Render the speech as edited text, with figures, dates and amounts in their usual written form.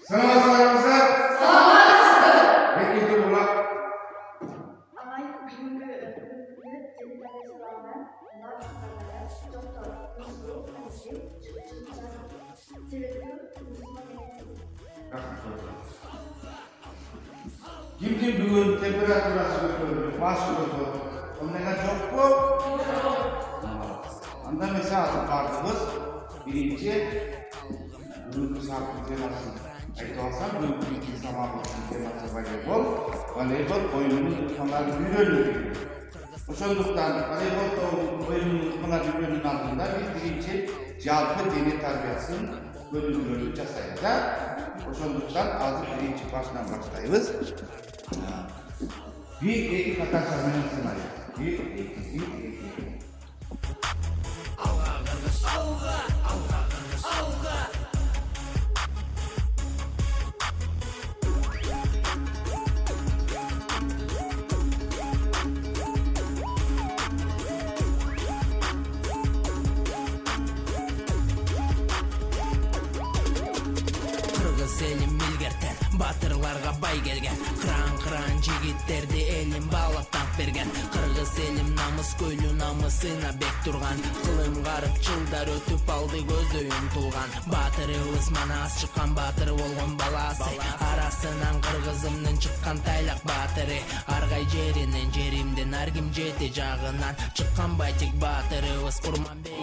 Саламатсыздар? Саламатсыздар. Экинчи булак. Ағай бүгінгі теледидар саламын Kimdi бүгін температурасы көтеріліп, басы көтеріліп, ондайға жоқ қой? Анда мен сағаты бардыңыз, бірінші бүгінгі сағаттың темасын айтып алсам, бүгінгі сабағымыздың темасы волейбол. Волейбол ойынының ұтқандарын үйрену керек. Ошондуктан волейбол ойынының ұтқандарын үйренудің алдында біз бірінші жалпы дене тарбиясын бөлімдерді жасайбыз. Ошондуктан азыр биринчи башынан баштайбыз. Bir, iki kakak menен сынайбыз. Bir, iki. Алга кыргыз, алга кыргыз, алга. Elin milgerten, batırlarga bay gelgen. Kıran jigitlerdi elin bağlap tank bergen. Kırgız elim namız köylü namısına bek turgan. Kılım garıp çılдар ötüp aldı gözдөй umtulgan. Batırыбыз mana az çıkan batırı olgun balası. Arasынан kırgızımdın çıkan taylak batırı. Argay jerinin jerimden argim jeti jagынан çıkan baytik batırыбыз kurman bey.